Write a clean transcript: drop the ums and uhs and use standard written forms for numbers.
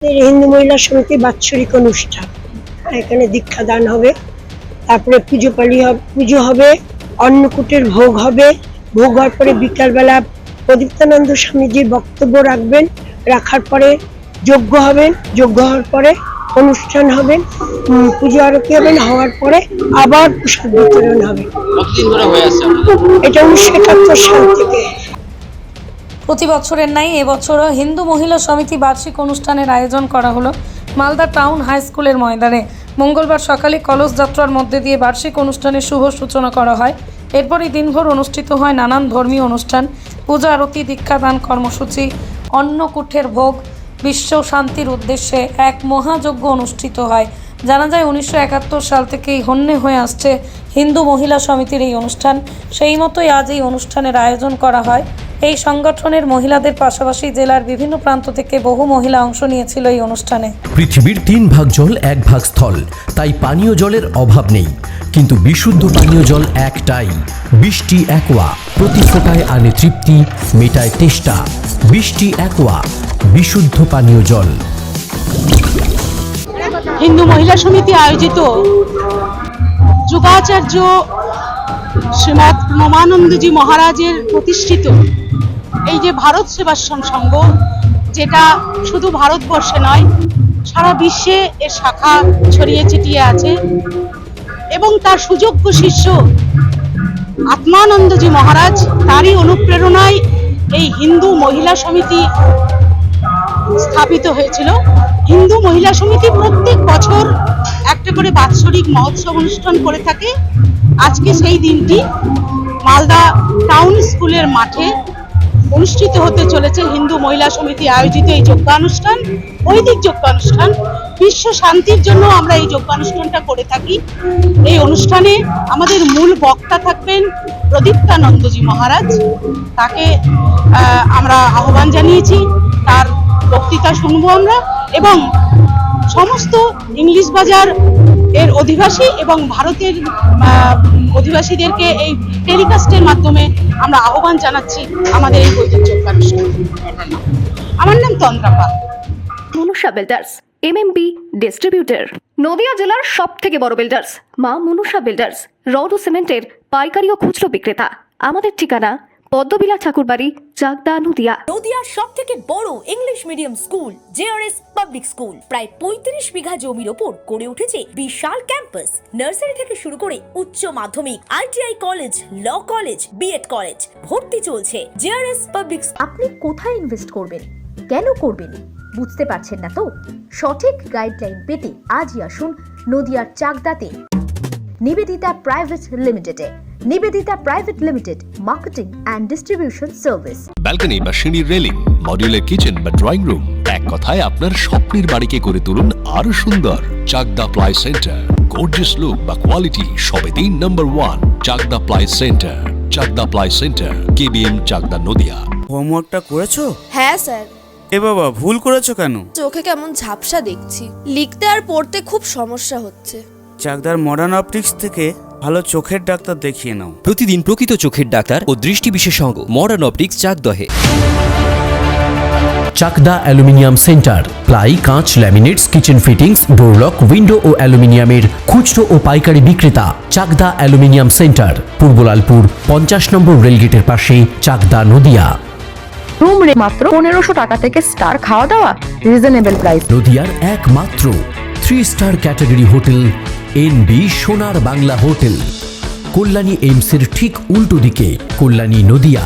হিন্দু মহিলা সমিতি বাৎসরিক অনুষ্ঠান, এখানে দীক্ষাদান হবে, তারপরে পুজো হবে, অন্নকূটের ভোগ হবে। ভোগ হওয়ার পরে বিকালবেলা প্রদীপ্তানন্দ স্বামীজি বক্তব্য রাখবেন, রাখার পরে যজ্ঞ হবেন, যজ্ঞ হওয়ার পরে অনুষ্ঠান হবে, পুজো আরতি হবেন, হওয়ার পরে আবার প্রসাদ বিতরণ হবে। এটা 1971 সাল থেকে। প্রতি বছরের ন্যায় এবছরও হিন্দু মহিলা সমিতি বার্ষিক অনুষ্ঠানের আয়োজন করা হলো মালদা টাউন হাই স্কুলের ময়দানে। মঙ্গলবার সকালে কলস যাত্রার মধ্যে দিয়ে বার্ষিক অনুষ্ঠানের শুভ সূচনা করা হয়। এরপরই দিনভর অনুষ্ঠিত হয় নানান ধর্মীয় অনুষ্ঠান, পূজা আরতি, দীক্ষাদান কর্মসূচি, অন্নকূটের ভোগ। বিশ্ব শান্তির উদ্দেশ্যে এক মহাযজ্ঞ অনুষ্ঠিত হয়। জানা যায় 1971 সাল থেকেই হন্যে হয়ে আসছে হিন্দু মহিলা সমিতির এই অনুষ্ঠান। সেই মতোই আজ এই অনুষ্ঠানের আয়োজন করা হয়। এই সংগঠনের মহিলাদের পাশাপাশি জেলার বিভিন্ন প্রান্ত থেকে বহু মহিলা অংশ নিয়েছিল এই অনুষ্ঠানে। পৃথিবীর 3 ভাগ জল 1 ভাগ স্থল, তাই পানীয় জলের অভাব নেই, কিন্তু বিশুদ্ধ পানীয় জল একটাই, বৃষ্টি অ্যাকোয়া। প্রতি ফোঁটায় আনে তৃপ্তি, মেটায় তেষ্টা। বৃষ্টি অ্যাকোয়া, বিশুদ্ধ পানীয় জল। হিন্দু মহিলা সমিতি আয়োজিত যুগাচার্য শ্রীমৎ প্রণমানন্দজি মহারাজের প্রতিষ্ঠিত এই যে ভারত সেবাশ্রম সংঘ, যেটা শুধু ভারতবর্ষে নয় সারা বিশ্বে এর শাখা ছড়িয়ে ছিটিয়ে আছে, এবং তার সুযোগ্য শিষ্য আত্মানন্দজি মহারাজ, তারই অনুপ্রেরণায় এই হিন্দু মহিলা সমিতি স্থাপিত হয়েছিল। হিন্দু মহিলা সমিতি প্রত্যেক বছর একটা করে বাৎসরিক মহোৎসব অনুষ্ঠান করে থাকে। আজকে সেই দিনটি মালদা টাউন স্কুলের মাঠে অনুষ্ঠিত হতে চলেছে হিন্দু মহিলা সমিতি আয়োজিত এই যজ্ঞানুষ্ঠান, বৈদিক যজ্ঞানুষ্ঠান। বিশ্ব শান্তির জন্য আমরা এই যজ্ঞানুষ্ঠানটা করে থাকি। এই অনুষ্ঠানে আমাদের মূল বক্তা থাকবেন প্রদীপ্তানন্দজি মহারাজ। তাকে আমরা আহ্বান জানিয়েছি, তার বক্তৃতা শুনবো আমরা, এবং সমস্ত ইংলিশ বাজার এর অধিবাসী এবং ভারতের অধিবাসীদেরকে এই টেলিকাস্টের মাধ্যমে আমরা আহ্বান জানাচ্ছি আমাদের এই বৈদিক যজ্ঞানুষ্ঠানে। আমার নাম তন্দ্রাপা। Manusha builders, MMB distributor, Nadia জেলার সবথেকে বড় বিল্ডার্স মা মনুষা বিল্ডার্স, রড ও সিমেন্টের পাইকারি ও খুচরো বিক্রেতা। আমাদের ঠিকানা পদ্মবিলা ঠাকুরবাড়ি, চাকদা, নদিয়া। নদিয়ার সব থেকে বড় English medium school JRS public school প্রায় 35 বিঘা জমির ওপর গড়ে উঠেছে বিশাল ক্যাম্পাস। নার্সারি থেকে শুরু করে উচ্চ মাধ্যমিক, ITI college, law college, BEd college, ভর্তি চলছে জেআরএস পাবলিক। আপনি কোথায় ইনভেস্ট করবেন, কেন করবেন বুঝতে পারছেন না তো? সঠিক গাইডলাইন পেতে আজই আসুন নদিয়ার চাকদাতে নিবেদিতা প্রাইভেট লিমিটেডে। Nivedita private limited, marketing and distribution service. Balcony বা সিঁড়ির রেলিং, মডিউলার কিচেন বা ড্রয়িং রুম, এক কথায় আপনার স্বপ্নের বাড়িকে করে তুলুন আরো সুন্দর। Chakdah ply centre, gorgeous look বা কোয়ালিটি সবে 3 নম্বর 1 Chakdah ply centre. Chakdah ply centre, KBM, Chakdah, Nadia. হোমওয়ার্কটা করেছো? হ্যাঁ স্যার। এ বাবা, ভুল করেছো কেন? চোখে কেমন ঝাপসা দেখছি, লিখতে আর পড়তে খুব সমস্যা হচ্ছে। চাকদার মডার্ন অপটিক্স থেকে ভালো চোখের ডাক্তার দেখিয়ে নাও। প্রতিদিন প্রকৃত চোখের ডাক্তার ও দৃষ্টি বিশেষজ্ঞ মডার্ন অপটিক্স, চাকদহে। চাকদা অ্যালুমিনিয়াম সেন্টার, প্লাই, কাঁচ, laminates, kitchen fittings, door lock, window ও অ্যালুমিনিয়ামের খুচরো ও পাইকারি বিক্রেতা। চাকদা অ্যালুমিনিয়াম সেন্টার, পূর্ব লালপুর 50 নম্বর রেলগেটের পাশে, চাকদা, নদিয়া। রুম রে মাত্র 1500 টাকা থেকে স্টার, খাওয়া দাওয়া রিজনেবল প্রাইস। নদিয়ার একমাত্র 3 স্টার ক্যাটাগরি হোটেল এনবি সোনার বাংলা হোটেল, কল্যাণী এইমসের ঠিক উল্টো দিকে, কল্যাণী, নদিয়া।